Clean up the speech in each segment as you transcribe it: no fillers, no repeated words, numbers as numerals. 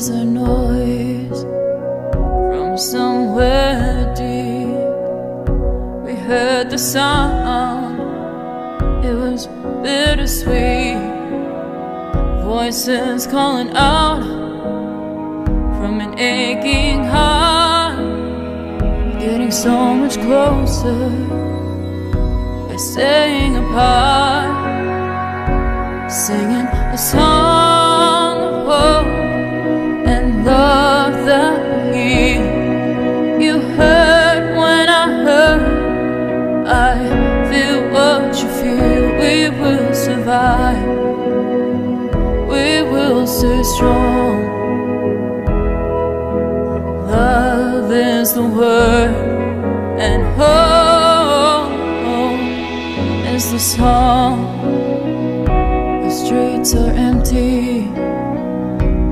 was a noise from somewhere deep. We heard the sound, it was bittersweet. Voices calling out from an aching heart, getting so much closer by staying apart, singing a song of hope and love that you heard when I heard. I feel what you feel. We will survive, we will stay strong. Love is the word, and hope is the song. The streets are empty,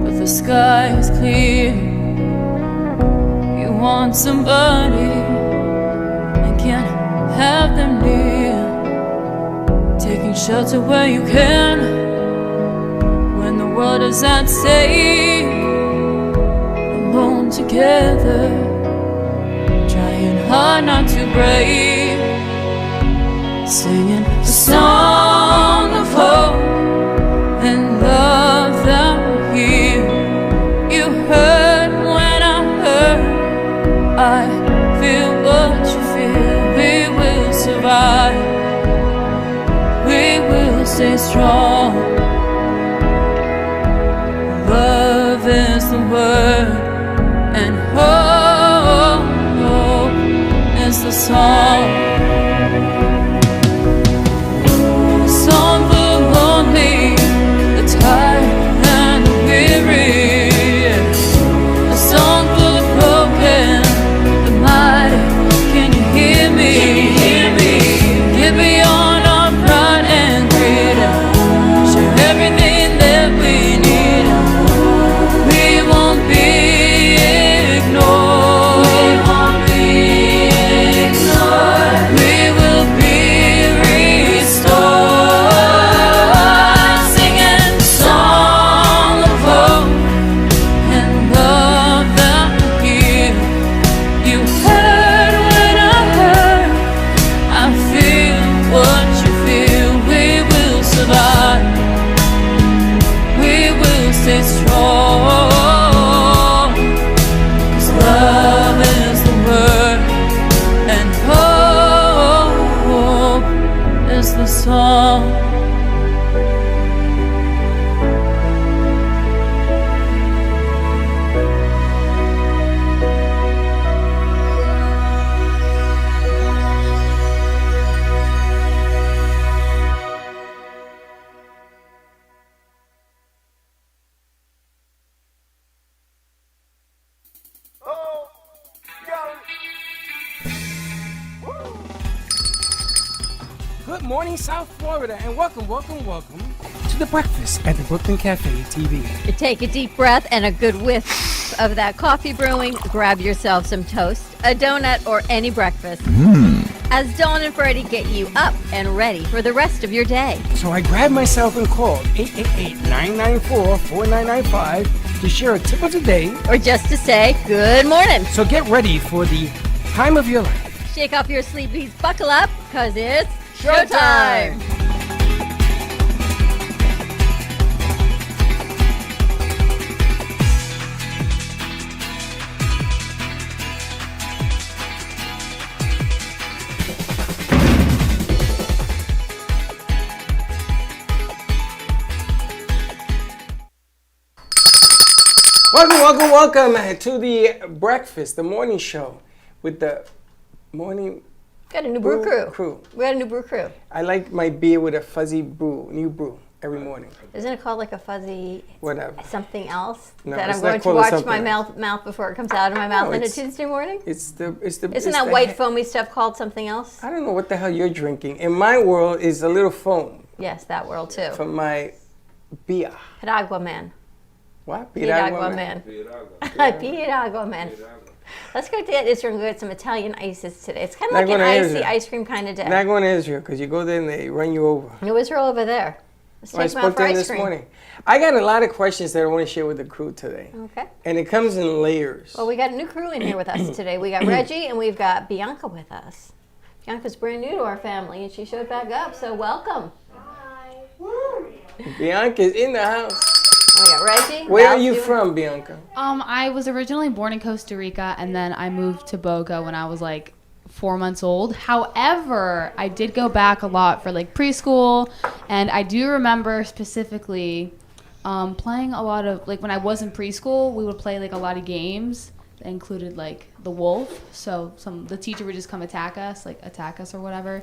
but the sky is clear. You want somebody and can't have them near, taking shelter where you can when the world is at stake. Alone together, trying hard not to break, singing a song of hope and love that will heal. You heard when I heard. I feel what you feel. We will survive, we will stay strong. Love is the word, and hope is the song. A song for the lonely, the tired and the weary. A song for the broken, the mighty. Can you hear me? Give beyond our pride and greed. Share everything that we need. We won't be ignored. We will be restored. Singing a song of hope and love that will heal. You heard when I heard. I feel what you feel. We will survive, we will stay strong. 'Cause love is the word, and hope is the song. Good morning, South Florida, and welcome to the breakfast at the Brooklyn Cafe TV. Take a deep breath and a good whiff of that coffee brewing. Grab yourself some toast, a donut, or any breakfast. As Dawn and Freddie get you up and ready for the rest of your day. So I grabbed myself and called 888-994-4995 to share a tip of the day. Or just to say good morning. So get ready for the time of your life. Shake off your sleepies, buckle up, because it's showtime. Welcome to the breakfast, the morning show with the morning Got a new brew crew. We got a new brew crew. I like my beer with a fuzzy brew, new brew every morning. Isn't it called like a fuzzy whatever something else No, that it's I'm not going to called watch something my else. mouth before it comes out of my mouth No, on a it's- Tuesday morning? It's the Isn't it's that the white foamy stuff called something else? I don't know what the hell you're drinking. In my world, is a little foam Yes, that world too. from my beer. Piragua man. What? Piragua man. Piragua man. Let's go to Israel and go get some Italian ices today. It's kind of Not like an going to icy Israel. ice cream kind of day. Not going to Israel because you go there and they run you over. No Israel over there. Let's I take them out spoke for to him ice this cream. morning. I got a lot of questions that I want to share with the crew today. Okay. And it comes in layers. Well, we got a new crew in here with us today. We got Reggie and we've got Bianca with us. Bianca's brand new to our family and she showed back up, so welcome. Bianca's in the house. We got Reggie. Where are Val's you doing- from, Bianca? I was originally born in Costa Rica, and then I moved to Boca when I was like 4 months old. However, I did go back a lot for like preschool, and I do remember specifically playing a lot of, like when I was in preschool, we would play like a lot of games that included like the wolf. So the teacher would just come attack us or whatever.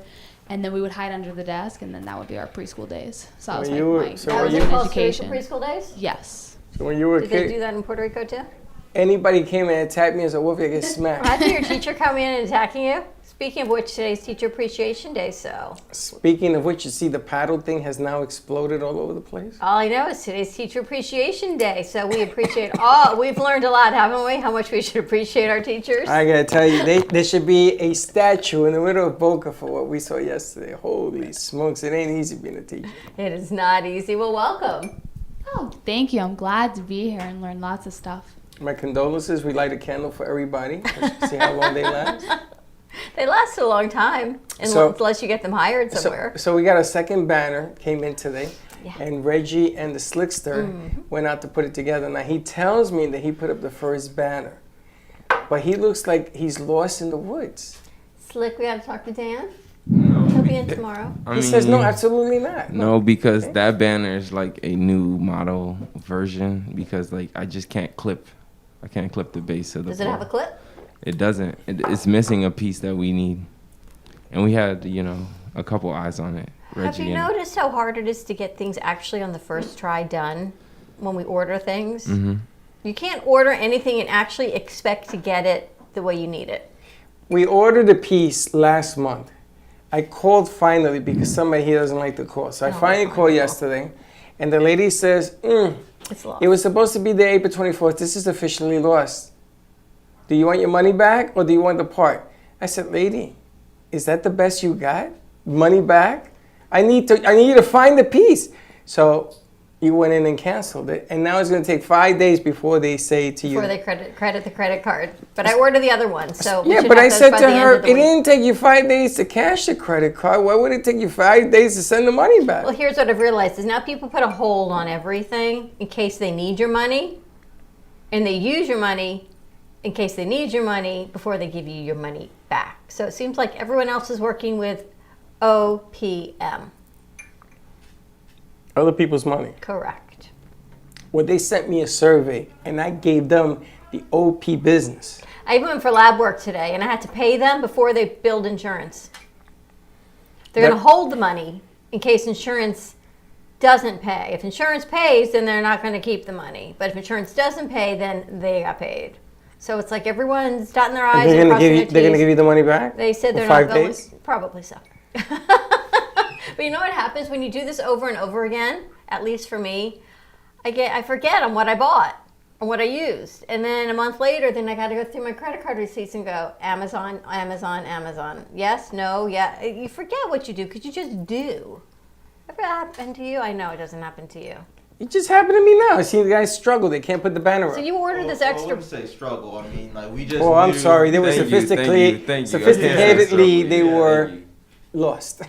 And then we would hide under the desk, and then that would be our preschool days. So that was When you were- my so That was you- in in Costa Rica education. preschool days? Yes. So when you were a Did they do kid, that in Puerto Rico too? anybody came and attacked me as a wolf, I get smacked. Imagine your teacher coming in and attacking you. Speaking of which, today's Teacher Appreciation Day, so Speaking of which, you see the paddle thing has now exploded all over the place. all I know is today's Teacher Appreciation Day. So we appreciate all. We've learned a lot, haven't we? How much we should appreciate our teachers. I gotta tell you, there should be a statue in the middle of Boca for what we saw yesterday. Holy smokes, it ain't easy being a teacher. It is not easy. Well, welcome. Oh, thank you. I'm glad to be here and learn lots of stuff. My condolences. We light a candle for everybody. Let's see how long they last. They last a long time, So- unless you get them hired somewhere. So we got a second banner came in today, Yeah. and Reggie and the Slickster went out to put it together. Now he tells me that he put up the first banner, but he looks like he's lost in the woods. Slick, we got to talk to Dan. He'll be in tomorrow. He says no, absolutely not. No, because that banner is like a new model version because like I can't clip the base of the Does it have a pole. clip? It doesn't. It's missing a piece that we need. And we had, a couple eyes on it. Have Reggie you and noticed how hard it is to get things actually on the first try done when we order things? You can't order anything and actually expect to get it the way you need it. We ordered a piece last month. I called finally because somebody here doesn't like to call. So I finally called yesterday, and the lady says, It's lost. it was supposed to be there April 24th. This is officially lost. Do you want your money back or do you want the part? I said, lady, is that the best you got? Money back? I need you to find the piece. So you went in and canceled it, and now it's going to take 5 days before they say to you. Before they credit the credit card. But I ordered the other one, so we Yeah, should but have I those said by to the end her, of the it week. didn't take you 5 days to cash the credit card. Why would it take you 5 days to send the money back? Well, here's what I've realized is now people put a hold on everything in case they need your money, and they use your money in case they need your money before they give you your money back. So it seems like everyone else is working with OPM. Other people's money. Correct. Well, they sent me a survey, and I gave them the OP business. I even went for lab work today, and I had to pay them before they billed insurance. They're going to That- hold the money in case insurance doesn't pay. If insurance pays, then they're not going to keep the money. But if insurance doesn't pay, then they got paid. So it's like everyone's dotting their I's They're and gonna crossing give their you. They're gonna T's. give you the money back. They said for they're 5 not going. days. Probably so. But you know what happens when you do this over and over again? At least for me, I forget on what I bought or what I used, and then a month later, then I got to go through my credit card receipts and go Amazon, Amazon, Amazon. Yes, no, yeah. You forget what you do because you just do. Ever happened to you? I know it doesn't happen to you. It just happened to me now. I see the guys struggle. They can't put the banner So up. you ordered this I extra. wouldn't say struggle. I mean, like we just. Oh, I'm knew- sorry. They were Thank you, thank you. sophisticatedly, they Yeah, were thank you. lost.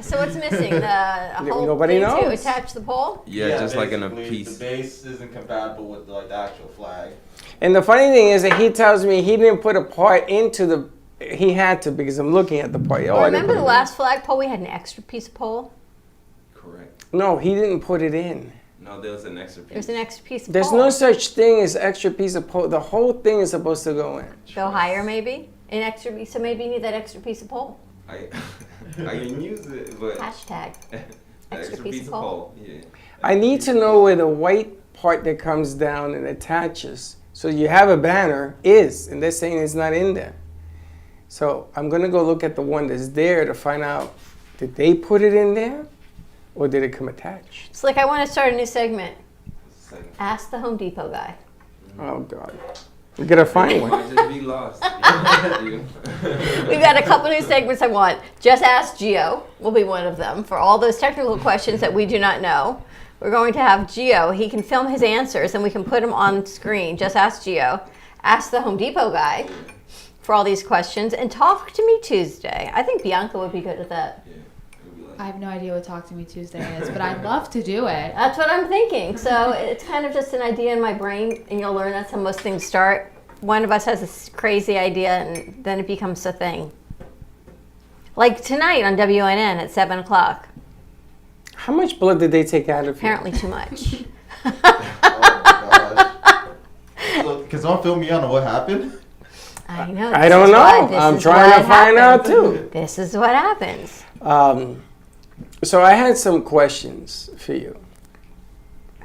So what's missing? A whole Nobody thing to knows. attach the pole? Yeah, just like in a basically, piece. The base isn't compatible with like the actual flag. And the funny thing is that he tells me he didn't put a part into the. He had to because I'm looking at the part. Oh, Well, I didn't remember put the it last flagpole? We had an extra piece of pole. Correct. in. No, he didn't put it in. No, there was an extra It was piece. an extra piece of There's pole. no such thing as extra piece of pole. The whole thing is supposed to go in. Go higher, maybe. An extra piece. So maybe you need that extra piece of pole. I can use it, but Hashtag. extra piece piece of of pole. pole. Yeah. I need to know where the white part that comes down and attaches. So you have a banner is, and they're saying it's not in there. So I'm gonna go look at the one that's there to find out, did they put it in there, or did it come attached? It's like I want to start a new segment. It's like- Ask the Home Depot guy. Oh God. You gotta find one. Might just be lost. We've got a couple new segments I want. Just Ask Geo will be one of them for all those technical questions that we do not know. We're going to have Geo. He can film his answers and we can put them on screen. Just Ask Geo. Ask the Home Depot guy for all these questions. And Talk to Me Tuesday. I think Bianca would be good at that. I have no idea what Talk to Me Tuesday is, but I'd love to do it. That's what I'm thinking. So it's kind of just an idea in my brain, and you'll learn that's how most things start. One of us has this crazy idea, and then it becomes a thing. Like tonight on WNN at 7 o'clock. How much blood did they take out of you? Apparently too much. Oh my gosh. Can someone fill me on what happened? I know. I don't know. I'm trying to find out too. This is what happens. So I had some questions for you.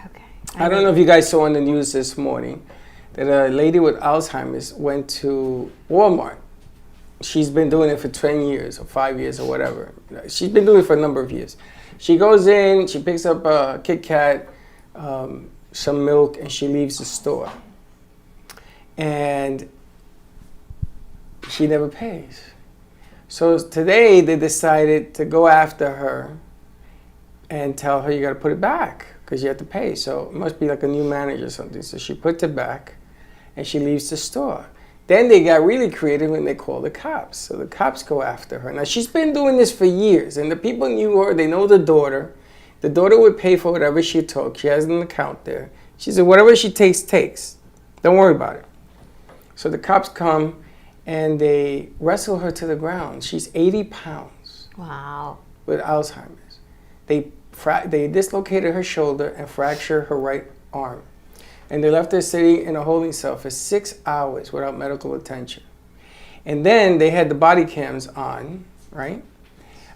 Okay. I don't know if you guys saw on the news this morning that a lady with Alzheimer's went to Walmart. She's been doing it for 10 years or 5 years or whatever. She's been doing it for a number of years. She goes in, she picks up a Kit Kat, some milk, and she leaves the store. And she never pays. So today they decided to go after her and tell her you got to put it back because you have to pay. So it must be like a new manager or something. So she puts it back and she leaves the store. Then they got really creative and they call the cops. So the cops go after her. Now she's been doing this for years and the people knew her. They know the daughter. The daughter would pay for whatever she took. She has an account there. She said whatever she takes. Don't worry about it. So the cops come and they wrestle her to the ground. She's 80 pounds. Wow. With Alzheimer's. They dislocated her shoulder and fractured her right arm. And they left her sitting in a holding cell for 6 hours without medical attention. And then they had the body cams on, right?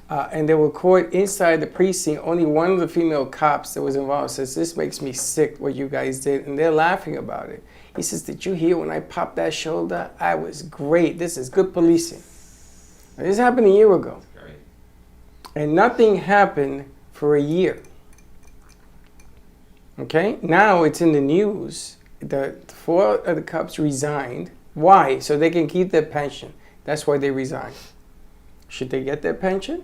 And they were caught inside the precinct. Only one of the female cops that was involved says, "This makes me sick what you guys did." And they're laughing about it. He says, "Did you hear when I popped that shoulder? I was great. This is good policing." Now, this happened a year ago. Right. And nothing happened for a year. Okay? Now it's in the news. The 4 of the cops resigned. Why? So they can keep their pension. That's why they resigned. Should they get their pension?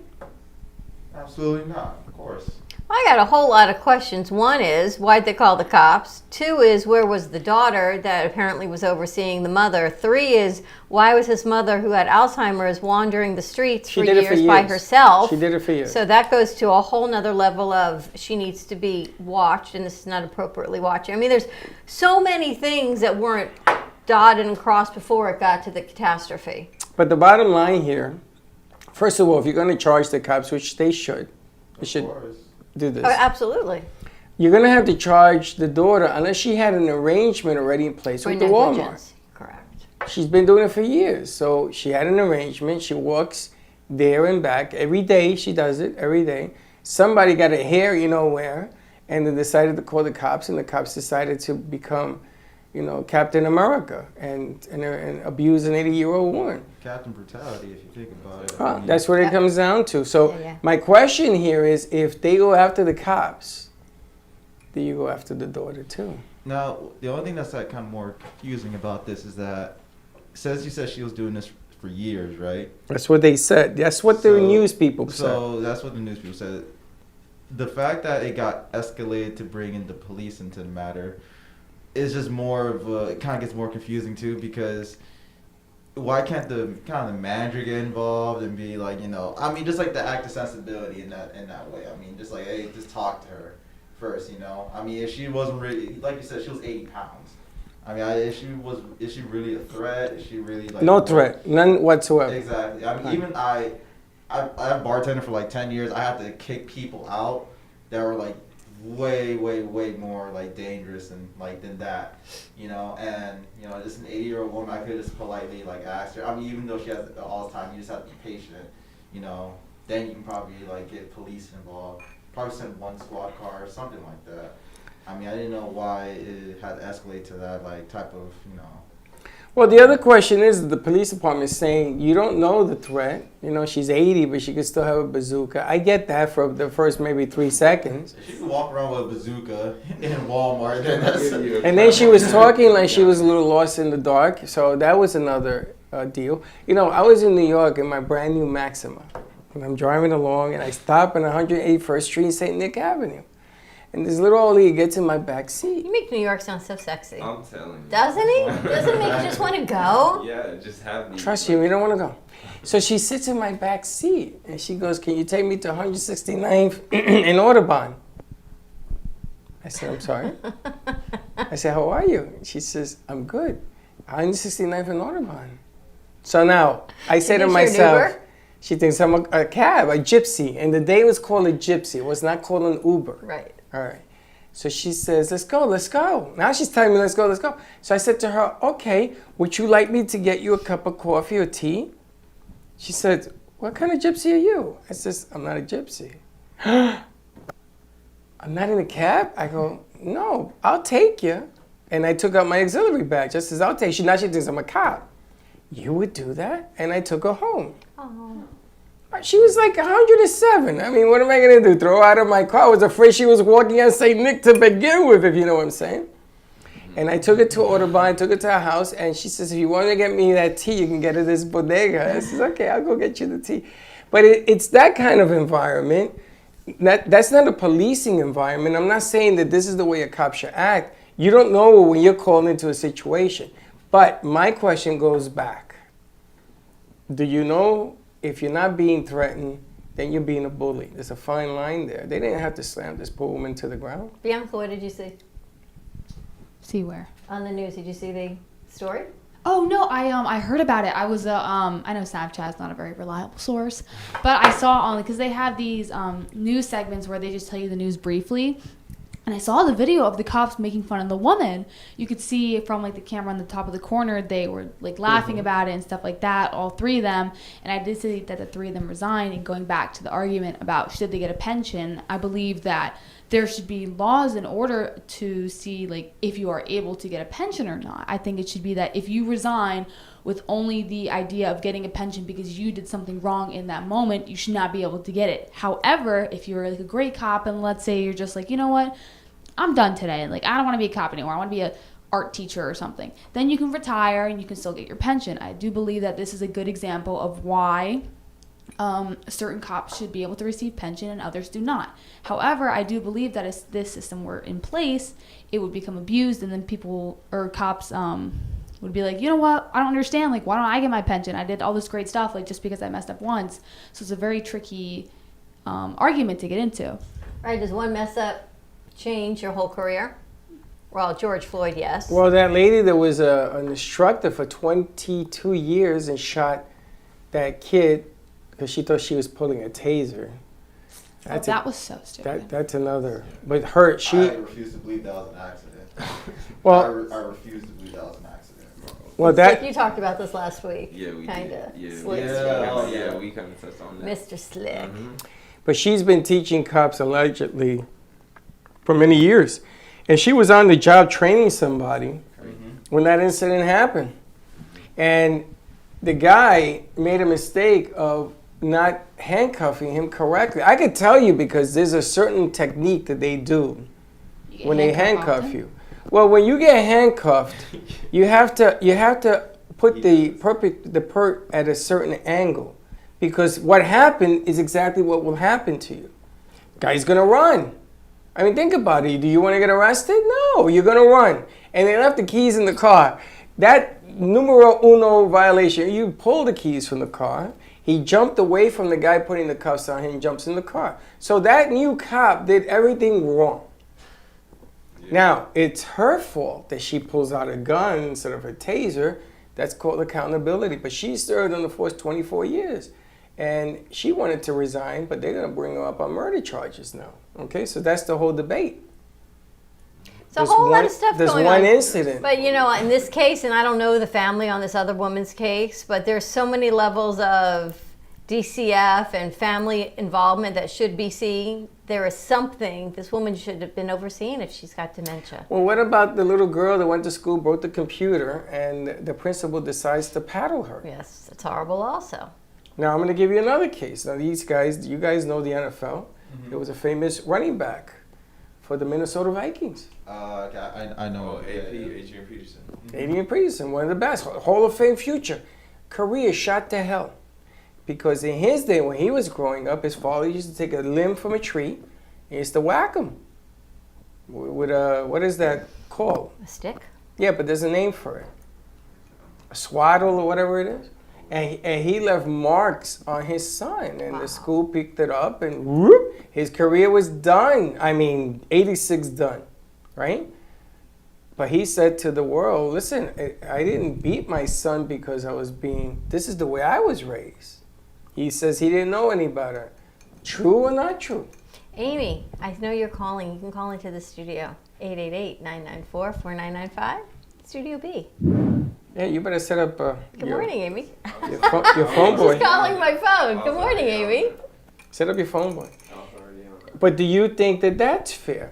Absolutely not, of course. I got a whole lot of questions. One is, why'd they call the cops? 2 is, where was the daughter that apparently was overseeing the mother? 3 is, why was his mother, who had Alzheimer's, wandering the streets for years by herself? She did it for years. So that goes to a whole nother level of she needs to be watched, and this is not appropriately watching. I mean, there's so many things that weren't dotted and crossed before it got to the catastrophe. But the bottom line here, first of all, if you're going to charge the cops, which they should do this. Oh, absolutely. You're going to have to charge the daughter unless she had an arrangement already in place For with the Walmart. negligence. Correct. She's been doing it for years. So she had an arrangement. She walks there and back every day. She does it every day. Somebody got a hair, you know where, and they decided to call the cops, and the cops decided to become, you know, Captain America and abuse an 80-year-old woman. Captain brutality, if you think about it. I mean, That's what it comes down to. So Yeah. my question here is, if they go after the cops, do you go after the daughter too? Now, the only thing that's like kind of more confusing about this is that you said she was doing this for years, right? That's what they said. That's what the news people said. So that's what the news people said. The fact that it got escalated to bring in the police into the matter is just more of a, it kind of gets more confusing too, because why can't the manager get involved and be like, you know, I mean, just like the act of sensibility in that way. I mean, just like, hey, just talk to her first, you know. I mean, if she wasn't really, like you said, she was 80 pounds. I mean, is she really a threat? Is she really like No threat, none whatsoever. Exactly. I mean, even I bartended for like 10 years. I had to kick people out that were like way more like dangerous and like than that, you know. And you know, just an 80-year-old woman, I could just politely like ask her. I mean, even though she has all the time, you just have to be patient, you know. Then you can probably like get police involved. Probably send one squad car or something like that. I mean, I didn't know why it had to escalate to that like type of, you know. Well, the other question is the police department is saying you don't know the threat. You know, she's 80, but she could still have a bazooka. I get that for the first maybe 3 seconds. If you can walk around with a bazooka in Walmart, then that's. And then she was talking like she was a little lost in the dark. So that was another deal. You know, I was in New York in my brand new Maxima. And I'm driving along and I stop on 181st Street, St. Nick Avenue. And this little old lady gets in my back seat. You make New York sound so sexy. I'm telling you. Doesn't he? Doesn't it make you just want to go? Yeah, just have me. Trust you, we don't want to go. So she sits in my back seat and she goes, can you take me to 169th in Audubon? I said, I'm sorry. I said, how are you? She says, I'm good. 169th in Audubon. So now I say to thinks you're an myself, Uber? she thinks I'm a cab, a gypsy. And the day it was called a gypsy. It was not called an Uber. Right. All right. So she says, let's go, let's go. Now she's telling me, let's go, let's go. So I said to her, okay, would you like me to get you a cup of coffee or tea? She said, what kind of gypsy are you? I says, I'm not a gypsy. I'm not in a cab? I go, no, I'll take you. And I took out my auxiliary badge. I says, I'll take you. Now she thinks I'm a cop. You would do that? And I took her home. Oh. She was like 107. I mean, what am I going to do? Throw her out of my car? I was afraid she was walking on St. Nick to begin with, if you know what I'm saying. And I took her to Audubon, took her to her house, and she says, if you want to get me that tea, you can get her this bodega. I says, okay, I'll go get you the tea. But it's that kind of environment. That's not a policing environment. I'm not saying that this is the way a cop should act. You don't know when you're called into a situation. But my question goes back. Do you know if you're not being threatened, then you're being a bully? There's a fine line there. They didn't have to slam this poor woman to the ground. Bianca, what did you see See where? on the news? Did you see the story? Oh no, I heard about it. I was I know Snapchat's not a very reliable source, but I saw on because they have these news segments where they just tell you the news briefly. And I saw the video of the cops making fun of the woman. You could see from like the camera on the top of the corner, they were like laughing about it and stuff like that, all three of them. And I did see that the three of them resigned. And going back to the argument about should they get a pension, I believe that there should be laws in order to see like if you are able to get a pension or not. I think it should be that if you resign with only the idea of getting a pension because you did something wrong in that moment, you should not be able to get it. However, if you're like a great cop and let's say you're just like, you know what, I'm done today. Like, I don't want to be a cop anymore. I want to be a art teacher or something. Then you can retire and you can still get your pension. I do believe that this is a good example of why certain cops should be able to receive pension and others do not. However, I do believe that if this system were in place, it would become abused and then people or cops would be like, you know what? I don't understand. Like, why don't I get my pension? I did all this great stuff, like, just because I messed up once. So it's a very tricky argument to get into. Right, does one mess up change your whole career? Well, George Floyd, yes. Well, that lady that was an instructor for 22 years and shot that kid because she thought she was pulling a taser. That was so stupid. That's another. But her, I she. refuse to believe that was an accident. Well, I refuse to believe that was an accident. well, that. You talked about this last week. Yeah, we Kinda. did. Yeah, Slick. Yeah. we kind of touched on that. Mr. Slick. But she's been teaching cops allegedly for many years, and she was on the job training somebody when that incident happened, and the guy made a mistake of not handcuffing him correctly. I could tell you because there's a certain technique that they do when they handcuff you. Well, when you get handcuffed, you have to put the perp at a certain angle, because what happened is exactly what will happen to you. Guy's gonna run. I mean, think about it. Do you want to get arrested? No, you're gonna run. And they left the keys in the car. That numero uno violation. You pull the keys from the car. He jumped away from the guy putting the cuffs on him and jumps in the car. So that new cop did everything wrong. Now, it's her fault that she pulls out a gun instead of a taser. That's called accountability. But she served on the force 24 years. And she wanted to resign, but they're going to bring her up on murder charges now. Okay, so that's the whole debate. It's a whole lot of stuff going on. There's one incident. But you know, in this case, and I don't know the family on this other woman's case, but there's so many levels of DCF and family involvement that should be seen, there is something this woman should have been overseeing if she's got dementia. Well, what about the little girl that went to school, broke the computer, and the principal decides to paddle her? Yes, it's horrible also. Now, I'm going to give you another case. Now, these guys, you guys know the NFL. There was a famous running back for the Minnesota Vikings. Okay, I know. Adrian Peterson. Adrian Peterson, one of the best, Hall of Fame future. Career shot to hell. Because in his day, when he was growing up, his father used to take a limb from a tree and used to whack him with a, what is that called? A stick? Yeah, but there's a name for it. A swaddle or whatever it is. And he left marks on his son, and the school picked it up, and whoop, his career was done. I mean, 86 done, right? But he said to the world, listen, I didn't beat my son because this is the way I was raised. He says he didn't know any better. True or not true? Amy, I know you're calling. You can call into the studio. 888-994-4995. Studio B. Yeah, you better set up Good morning, Amy. your phone boy. She's calling my phone. Good morning, Amy. Set up your phone boy. But do you think that that's fair?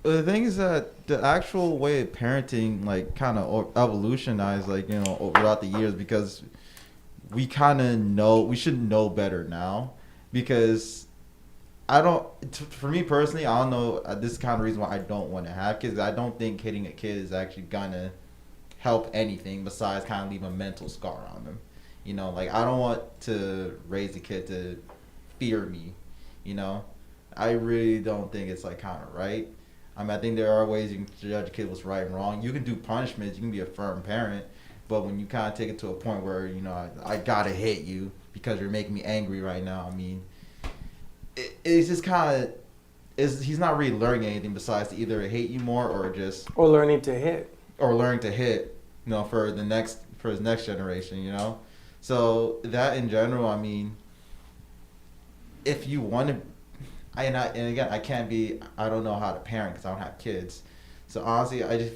The thing is that the actual way of parenting, like, kind of evolutionized, like, you know, throughout the years, because we kind of know, we should know better now, because for me personally, I don't know, this is kind of the reason why I don't want to have kids. I don't think hitting a kid is actually gonna help anything besides kind of leave a mental scar on them. You know, like, I don't want to raise a kid to fear me, you know. I really don't think it's, like, kind of right. I mean, I think there are ways you can judge a kid what's right and wrong. You can do punishments, you can be a firm parent, but when you kind of take it to a point where, you know, I gotta hit you because you're making me angry right now, I mean, it's just kind of, he's not really learning anything besides to either hate you more or just... Or learning to hit. Or learning to hit, you know, for his next generation, you know? So that in general, I mean, if you want to... And again, I don't know how to parent because I don't have kids. So honestly, I just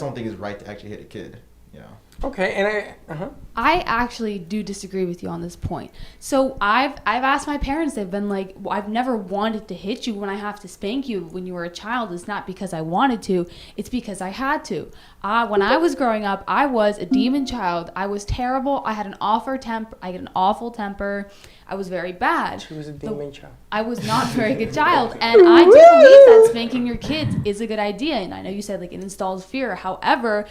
don't think it's right to actually hit a kid, you know? Okay, and I actually do disagree with you on this point. So I've asked my parents, they've been like, well, I've never wanted to hit you when I have to spank you when you were a child. It's not because I wanted to, it's because I had to. When I was growing up, I was a demon child. I was terrible. I had an awful temper. I was very bad. She was a demon child. I was not a very good child. And I do believe that spanking your kids is a good idea. And I know you said, like, it installs fear. However,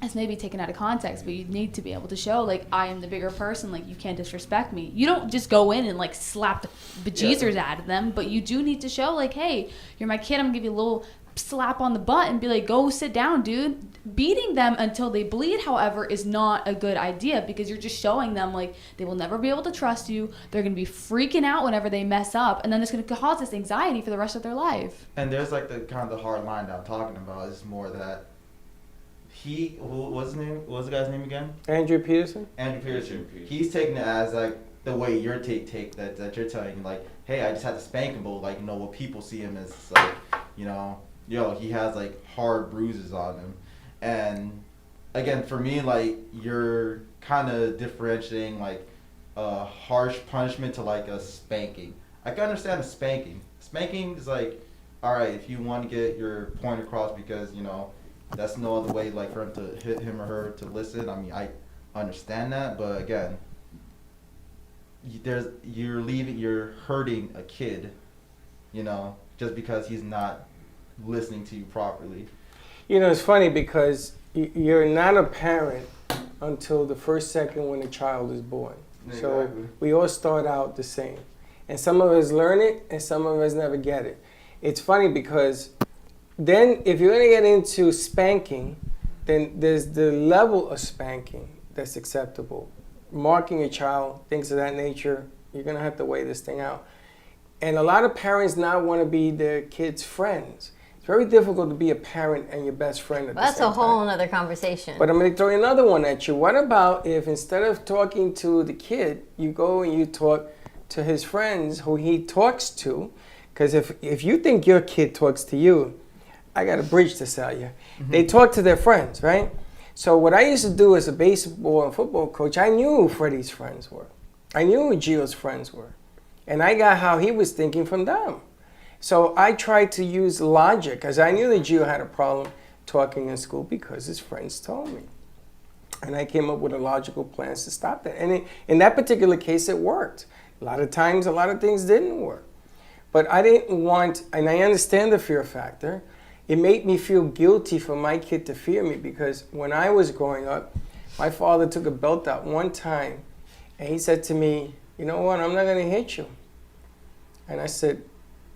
it's maybe taken out of context, but you need to be able to show, like, I am the bigger person, like, you can't disrespect me. You don't just go in and, like, slap the bejesus out of them, but you do need to show, like, hey, you're my kid, I'm gonna give you a little slap on the butt and be like, go sit down, dude. Beating them until they bleed, however, is not a good idea, because you're just showing them, like, they will never be able to trust you, they're gonna be freaking out whenever they mess up, and then it's gonna cause this anxiety for the rest of their life. And there's, like, the kind of the hard line that I'm talking about is more that what's his name? What was the guy's name again? Andrew Peterson? Andrew Peterson. He's taking it as, like, the way you're take that you're telling, like, hey, I just had to spank him, but, like, you know, what people see him as, like, you know, he has, like, hard bruises on him. And, again, for me, like, you're kind of differentiating, like, a harsh punishment to, like, a spanking. I can understand a spanking. Spanking is, like, all right, if you want to get your point across because, you know, that's no other way, like, for him to hit him or her to listen. I mean, I understand that, but again, you're hurting a kid, you know, just because he's not listening to you properly. You know, it's funny because you're not a parent until the first second when a child is born. Exactly. So we all start out the same. And some of us learn it and some of us never get it. It's funny because then if you're going to get into spanking, then there's the level of spanking that's acceptable. Marking a child, things of that nature, you're going to have to weigh this thing out. And a lot of parents now want to be their kids' friends. It's very difficult to be a parent and your best friend at the same time. That's a whole other conversation. But I'm going to throw another one at you. What about if instead of talking to the kid, you go and you talk to his friends who he talks to? Because if you think your kid talks to you, I got a bridge to sell you. Mm-hmm. They talk to their friends, right? So what I used to do as a baseball and football coach, I knew who Freddie's friends were. I knew who Gio's friends were. And I got how he was thinking from them. So I tried to use logic, because I knew that Gio had a problem talking in school because his friends told me. And I came up with a logical plans to stop that. And in that particular case, it worked. A lot of times, a lot of things didn't work. But I didn't want, and I understand the fear factor, it made me feel guilty for my kid to fear me, because when I was growing up, my father took a belt out one time and he said to me, you know what, I'm not going to hit you. And I said,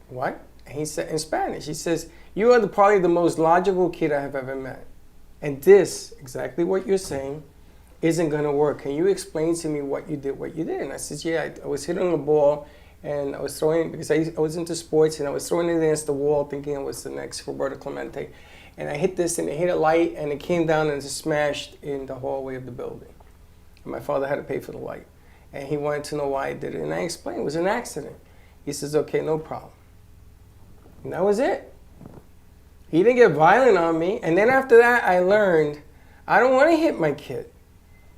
what? And he said in Spanish, he says, you are probably the most logical kid I have ever met. And this, exactly what you're saying, isn't going to work. Can you explain to me what you did? And I said, yeah, I was hitting a ball and I was throwing, because I was into sports, and I was throwing it against the wall thinking I was the next Roberto Clemente. And I hit this and it hit a light and it came down and it smashed in the hallway of the building. And my father had to pay for the light. And he wanted to know why I did it. And I explained, it was an accident. He says, okay, no problem. And that was it. He didn't get violent on me. And then after that, I learned I don't want to hit my kid.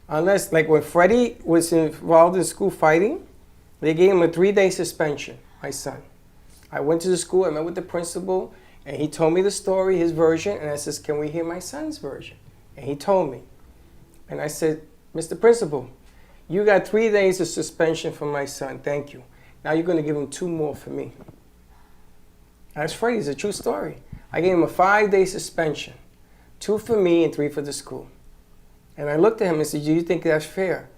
Unless, like when Freddie was involved in school fighting, they gave him a 3-day suspension, my son. I went to the school, I met with the principal, and he told me the story, his version, and I says, can we hear my son's version? And he told me. And I said, Mr. Principal, you got 3 days of suspension for my son, thank you. Now you're going to give him 2 more for me. That's Freddie, it's a true story. I gave him a 5-day suspension, 2 for me and 3 for the school. And I looked at him and said, do you think that's fair?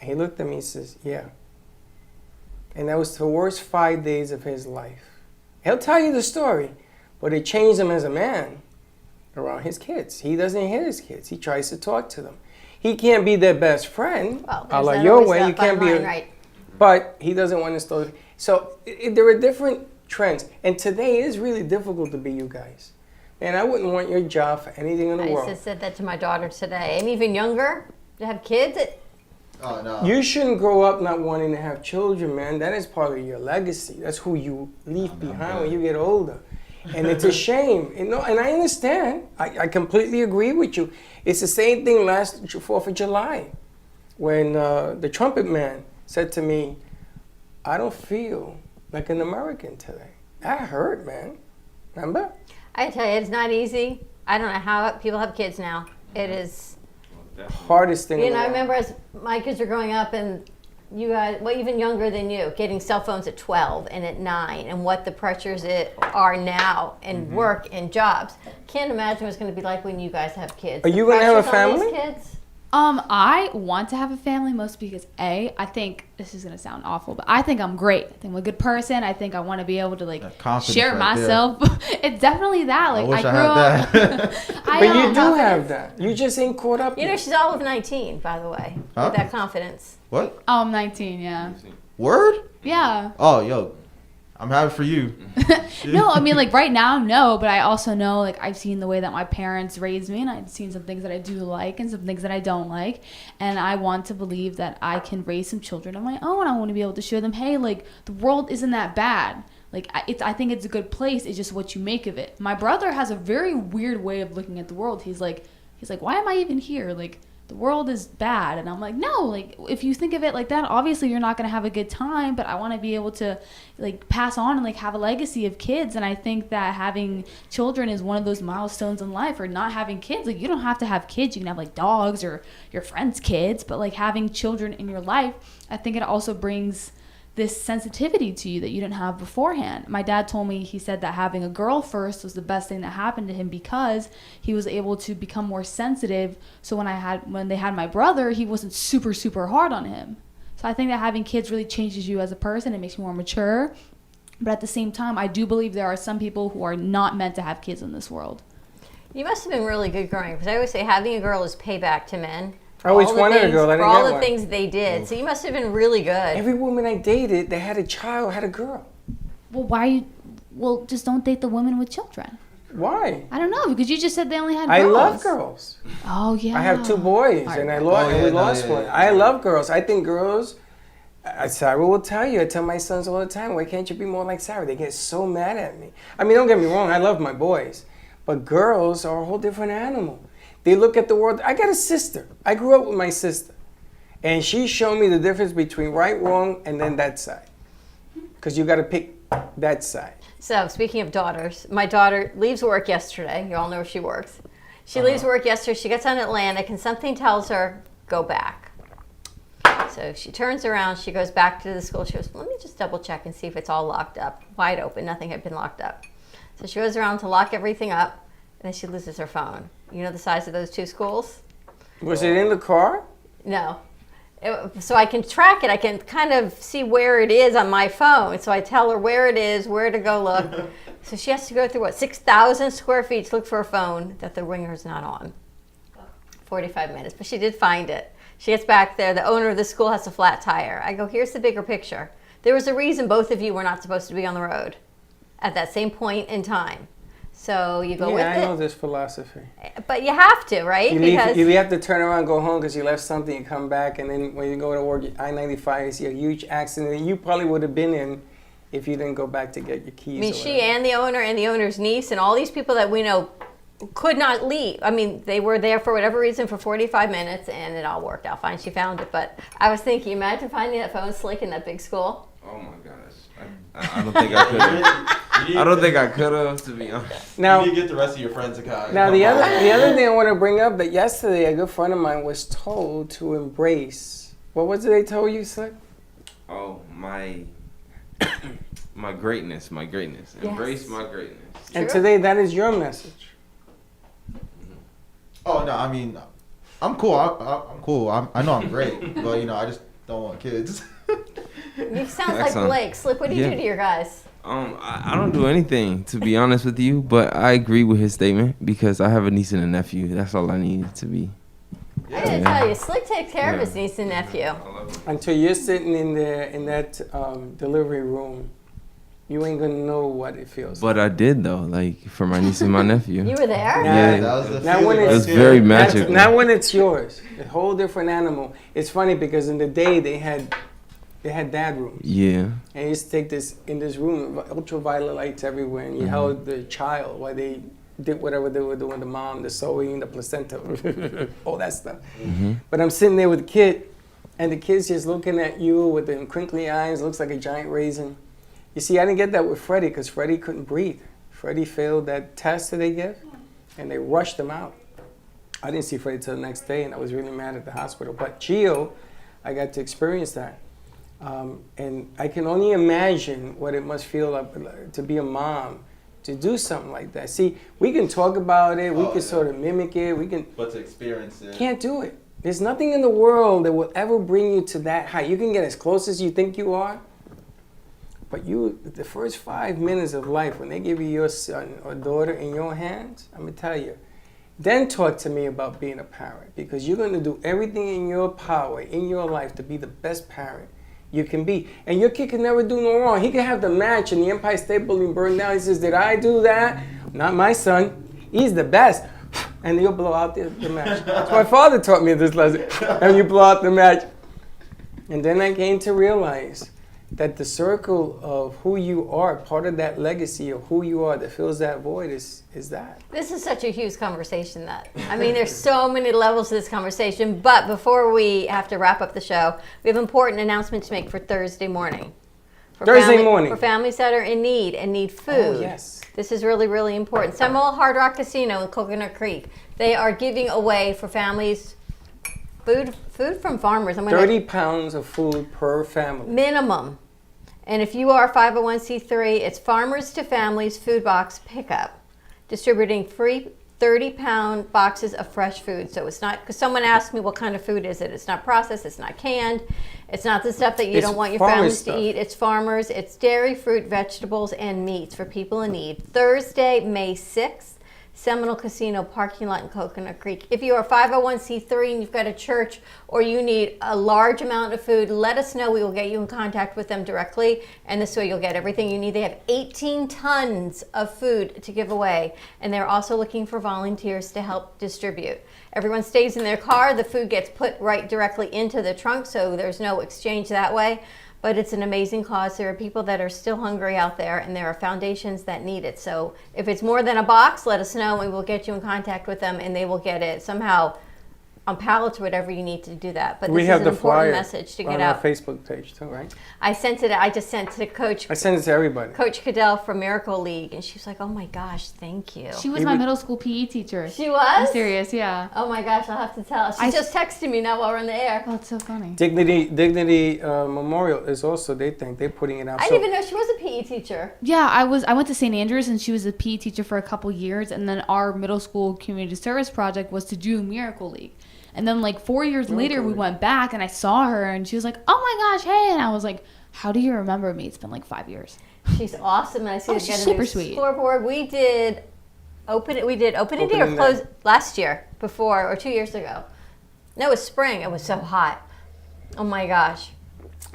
And he looked at me and says, yeah. And that was the worst 5 days of his life. He'll tell you the story, but it changed him as a man around his kids. He doesn't hit his kids. He tries to talk to them. He can't be their best friend. Well, a la there's your always way. that You can't fine be. line, right? But he doesn't want to start. So there are different trends. And today it is really difficult to be you guys. And I wouldn't want your job for anything in the I world. just said that to my daughter today. And even younger, to have kids, Oh no. You shouldn't grow up not wanting to have children, man. That is part of your legacy. That's who you leave behind when you get older. And it's a shame. You know, and I understand. I completely agree with you. It's the same thing last 4th of July when the trumpet man said to me, I don't feel like an American today. That hurt, man. Remember? I tell you, it's not easy. I don't know how people have kids now. It is. Hardest thing in You the know, I world. remember as my kids were growing up, and you guys, well, even younger than you, getting cell phones at 12 and at 9, and what the pressures are now, and work and jobs. Can't imagine what it's going to be like when you guys have kids. Are The you gonna have a pressures on these family? kids? I want to have a family mostly because I think this is gonna sound awful, but I think I'm great. I think I'm a good person. I think I want to be able to like That confidence share right there. myself. It's definitely that. Like wish I grew had up. that. I But you don't do know. have that. You just ain't caught up You know, yet. she's all of 19, by the way, Huh? with that confidence. What? Oh, I'm 19. Yeah. Word? Yeah. Oh, yo. I'm happy for you. No, I mean like right now, no. But I also know like I've seen the way that my parents raised me, and I've seen some things that I do like and some things that I don't like. And I want to believe that I can raise some children of my own. I want to be able to show them, hey, like the world isn't that bad. Like I think it's a good place. It's just what you make of it. My brother has a very weird way of looking at the world. He's like, why am I even here? Like the world is bad. And I'm like, no, like if you think of it like that, obviously you're not going to have a good time, but I want to be able to like pass on and like have a legacy of kids. And I think that having children is one of those milestones in life, or not having kids. Like you don't have to have kids. You can have like dogs or your friends' kids, but like having children in your life, I think it also brings this sensitivity to you that you didn't have beforehand. My dad told me, he said that having a girl first was the best thing that happened to him because he was able to become more sensitive. So when they had my brother, he wasn't super, super hard on him. So I think that having kids really changes you as a person. It makes you more mature. But at the same time, I do believe there are some people who are not meant to have kids in this world. You must have been really good growing, because I always say having a girl is payback to men. I always All the wanted a things- girl. I For didn't all get the one. things they did. So you must have been really good. Every woman I dated that had a child had a girl. Well, just don't date the women with children. Why? I don't know, because you just said they only had I girls. love girls. Oh, yeah. I have 2 boys, and I lost. Oh, yeah, and we no, lost yeah, one. yeah. I love girls. I think girls. Sarah will tell you. I tell my sons all the time, "Why can't you be more like Sarah?" They get so mad at me. I mean, don't get me wrong. I love my boys, but girls are a whole different animal. They look at the world. I got a sister. I grew up with my sister, And she showed me the difference between right, wrong, and then that side. Because you got to pick that side. So, speaking of daughters, my daughter leaves work yesterday. You all know where she works. She leaves work yesterday. She gets on Atlantic, and something tells her, go back. So she turns around. She goes back to the school. She goes, let me just double check and see if it's all locked up. Wide open. Nothing had been locked up. So she goes around to lock everything up, and then she loses her phone. You know the size of those two schools? Was it in the car? No. So I can track it. I can kind of see where it is on my phone. So I tell her where it is, where to go look. So she has to go through, 6,000 square feet to look for a phone that the ringer's not on. 45 minutes. But she did find it. She gets back there. The owner of the school has a flat tire. I go, here's the bigger picture. There was a reason both of you were not supposed to be on the road at that same point in time. So you go with Yeah, I know it. this philosophy. But you have to, right? You have to turn around and go home because you left something, you come back, and then when you go to work, I-95, you see a huge accident that you probably would have been in if you didn't go back to get your keys. I mean, or she whatever. and the owner and the owner's niece and all these people that we know could not leave. I mean, they were there for whatever reason for 45 minutes, and it all worked out fine. She found it. But I was thinking, imagine finding that phone slick in that big school. Oh my gosh. I don't think I could have. I don't think I could have, to be honest. Now, you get the rest of your friends to come. now the other thing I want to bring up that yesterday a good friend of mine was told to embrace. What was it they told you, son? Oh, my greatness, my greatness. Yes. Embrace my greatness. And Sure. today that is your message. Oh no, I mean, I'm cool. I'm cool. I know I'm great, but I just don't want kids. You sound like Excellent. Blake. Slip, what do you Yeah. do to your guys? I don't do anything, to be honest with you, but I agree with his statement because I have a niece and a nephew. That's all I need to be. I didn't tell you, Slick takes care of Yeah. his niece and nephew. I love him. Until you're sitting in there in that delivery room, you ain't gonna know what it feels like. But I did though, like for my niece and my nephew. You were there? Yeah. That was the Now when feeling it's- right It was there. very That's- magical. Not when it's yours. A whole different animal. It's funny because in the day they had dad rooms. Yeah. And you used to take this in this room, ultraviolet lights everywhere, and you held the child while they did whatever they were doing, the mom, the sewing, the placenta, all that stuff. But I'm sitting there with the kid, and the kid's just looking at you with them crinkly eyes, looks like a giant raisin. You see, I didn't get that with Freddie because Freddie couldn't breathe. Freddie failed that test that they give, and they rushed him out. I didn't see Freddie till the next day, and I was really mad at the hospital. But Gio, I got to experience that. And I can only imagine what it must feel like to be a mom, to do something like that. See, we can talk about it, we Oh, can yeah. sort of mimic it, we can, But to experience it. can't do it. There's nothing in the world that will ever bring you to that height. You can get as close as you think you are, but the first 5 minutes of life, when they give you your son or daughter in your hands, I'm gonna tell you, then talk to me about being a parent, because you're gonna do everything in your power, in your life, to be the best parent you can be. And your kid can never do no wrong. He can have the match and the Empire State Building burn down. He says, did I do that? Not my son. He's the best. And you'll blow out the match. That's my father taught me this lesson. And you blow out the match. And then I came to realize that the circle of who you are, part of that legacy of who you are that fills that void is that. This is such a huge conversation there's so many levels to this conversation. But before we have to wrap up the show, we have an important announcement to make for Thursday morning. Thursday morning. For families that are in need and need food. Oh, yes. This is really, really important. Seminole Hard Rock Casino in Coconut Creek, they are giving away for families food from farmers. 30 pounds of food per family. Minimum. And if you are 501c3, it's Farmers to Families Food Box Pickup, distributing free 30-pound boxes of fresh food. So it's not, because someone asked me what kind of food is it. It's not processed, it's not canned, it's not the stuff that you It's don't want your farmer families stuff. to eat. It's farmers, it's dairy, fruit, vegetables, and meats for people in need. Thursday, May 6th. Seminole Casino parking lot in Coconut Creek. If you are 501c3 and you've got a church or you need a large amount of food, let us know. We will get you in contact with them directly, and this way you'll get everything you need. They have 18 tons of food to give away, and they're also looking for volunteers to help distribute. Everyone stays in their car. The food gets put right directly into the trunk, so there's no exchange that way. But it's an amazing cause. There are people that are still hungry out there, and there are foundations that need it. So if it's more than a box, let us know, and we'll get you in contact with them, and they will get it somehow on pallets or whatever you need to do that. But We this have is an the important flyer message to get on out. our Facebook page too, right? I just sent to Coach I send it to everybody. Cadell from Miracle League, and she was like, "Oh my gosh, thank you." She was my middle school PE teacher. She was? I'm serious, yeah. Oh my gosh, I'll have to tell. She I- just texted me now while we're in the air. Oh, it's so funny. Dignity Memorial is also, they're putting it out. I So- didn't even know she was a PE teacher. Yeah, I went to St. Andrews and she was a PE teacher for a couple years, and then our middle school community service project was to do Miracle League. And then like 4 years later we League. went back and I saw her and she was like, "Oh my gosh, hey." And I was like, "How do you remember me? It's been like 5 years." She's awesome, and I see Oh, her she's get a super new sweet. scoreboard. We did opening day or Opening day. close last year, before or 2 years ago. No, it was spring. It was so hot. Oh my gosh.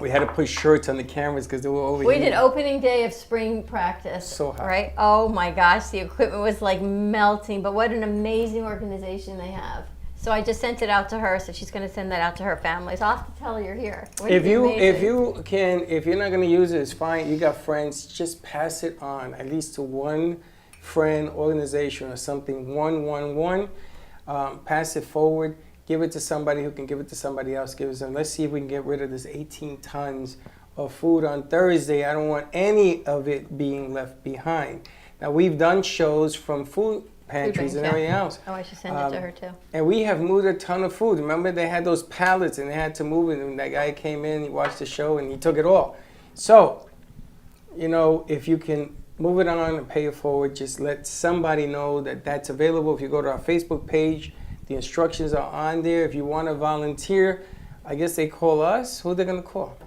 We had to put shirts on the cameras because they were over We here. did opening day of spring practice. So hot. Right? Oh my gosh, the equipment was like melting, but what an amazing organization they have. So I just sent it out to her, so she's going to send that out to her family. So I'll have to tell her you're here. Wouldn't If it be you amazing? if you're not gonna use it, it's fine. You got friends, just pass it on at least to one friend, organization, or something. One. Pass it forward. Give it to somebody who can give it to somebody else. Give it to them. Let's see if we can get rid of this 18 tons of food on Thursday. I don't want any of it being left behind. Now we've done shows from food pantries banks, and yeah. everything else. Oh, I should send it to her too. And we have moved a ton of food. Remember, they had those pallets and they had to move it. And that guy came in, he watched the show, and he took it all. So, if you can move it on and pay it forward, just let somebody know that that's available. If you go to our Facebook page, the instructions are on there. If you want to volunteer, I guess they call us. Who are they going to call?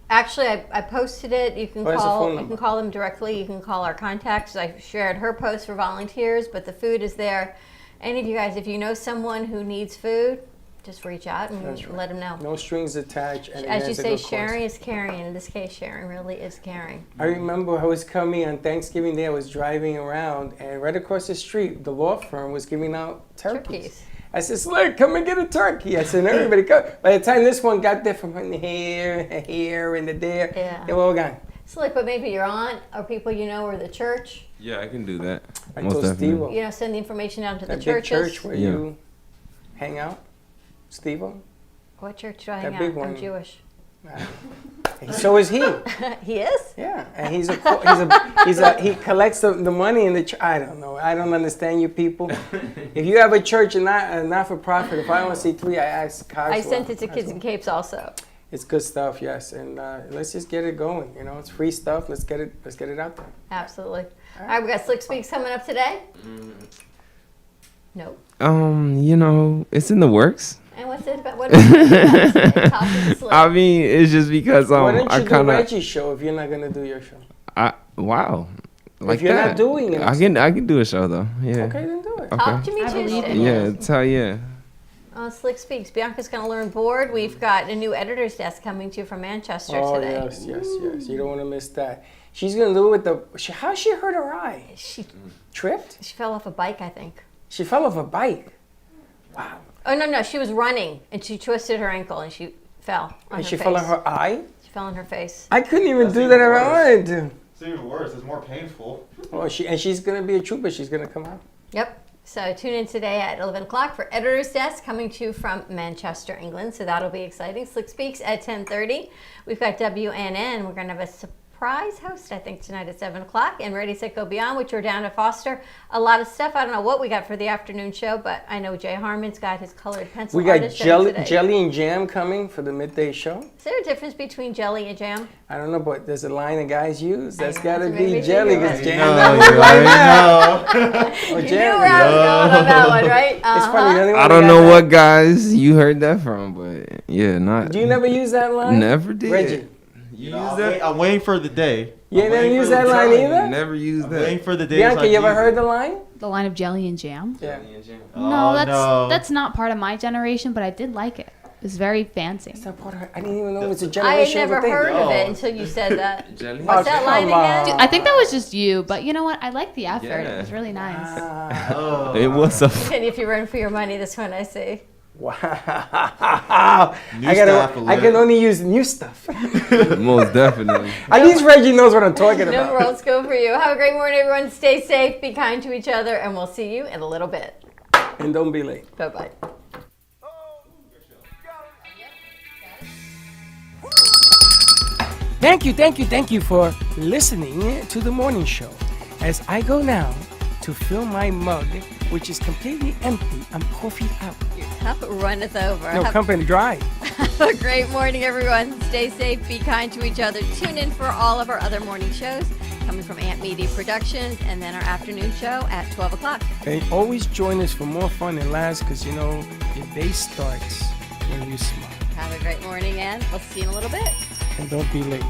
Actually, I posted it. You can Where's the phone call. You number? can call them directly. You can call our contacts. I shared her post for volunteers, but the food is there. Any of you guys, if you know someone who needs food, just reach out and That's right. let them know. No strings attached. And it As you has a say, good cause. sharing is caring. In this case, sharing really is caring. I remember I was coming on Thanksgiving Day. I was driving around, and right across the street, the law firm was giving out turkeys. I said, "Slick, come and get a turkey." I said, "Everybody come." By the time this one got there from here, and there, Yeah. they were all gone. So, like, but maybe your aunt or people you know or the church, Yeah, I can do that. I Most told definitely. Steve, send the information out to the that big churches. church where Yeah. you hang out, Steve. What church do I That hang big out? one. I'm Jewish. So is he. He is? Yeah, and he collects the money in the church. I don't know. I don't understand you people. If you have a church and not for profit, if I don't see three, I ask Cogswell. I sent it to Kids and Capes also. It's good stuff, yes, and let's just get it going. It's free stuff. Let's get it out there. Absolutely. All right, we got Slick Speaks coming up today. Nope. It's in the works. And what's it about? What is it about today? Talk to the Slick. I mean, it's just because Why don't I you do kind of Reggie's show if you're not gonna do your show? wow. Like If you're that. not doing it, I can do a show though. Yeah. okay, then do it. Okay. Talk to me I believe Tuesday. it. Yeah. Slick Speaks. Bianca's going to learn board. We've got a new editor's desk coming to you from Manchester Oh today. yes. You don't want to miss that. She's gonna do it with how she hurt her eye? She Tripped? fell off a bike, I think. She fell off a bike. Wow. Oh, no. She was running, and she twisted her ankle, and she fell on And her she face. fell on her eye? She fell on her face. I couldn't even That's do even that if I worse. wanted to. It's even worse. It's more painful. Oh, she's gonna be a trooper. She's gonna come out. Yep. So tune in today at 11 o'clock for Editor's Desk coming to you from Manchester, England. So that'll be exciting. Slick Speaks at 10:30. We've got WNN. We're going to have a surprise host, I think, tonight at 7 o'clock. And Ready, Set, Go Beyond, which we're down to Foster. A lot of stuff. I don't know what we got for the afternoon show, but I know Jay Harmon's got his colored pencil We got artist show today. jelly and jam coming for the midday show. Is there a difference between jelly and jam? I don't know, but there's a line that guys use. That's know, got to so maybe be they jelly do because it. jam No, doesn't you look like already that. know. Or You jam. knew where I was going on that one, right? It's funny. the Uh-huh. only one I that don't got know that- what guys you heard that from, but yeah, not. Do you never use that line? Never did. Reggie. You No, use I'm, that? wait, I'm waiting for the day. You I'm never waiting use for the that line time. either? Never used I'm that. waiting for the day. Bianca, you ever heard the line? The line of jelly and jam? Yeah. No, Oh, no. that's not part of my generation, but I did like it. It's very fancy. It's not part of her. I didn't even know it was a I had generation never thing. heard of No. it until you said that. Jelly? What's that Oh, line come again? on. I think that was just you, but you know what? I like the effort. Yeah. It was really nice. Ah, Oh. It was a. And if you run for your money, this one I see. wow. New I staff can alert. only use new stuff. Most definitely. At least Reggie knows what I'm talking No about. worlds go for you. Have a great morning, everyone. Stay safe, be kind to each other, and we'll see you in a little bit. And don't be late. Bye-bye. Thank you for listening to the morning show. As I go now to fill my mug, which is completely empty, I'm coffee out. Your cup runneth over. No, Have company dry. a great morning, everyone. Stay safe, be kind to each other. Tune in for all of our other morning shows coming from Ant Media Productions, and then our afternoon show at 12 o'clock. And always join us for more fun and laughs, because you know your day starts when you smile. Have a great morning, and we'll see you in a little bit. And don't be late.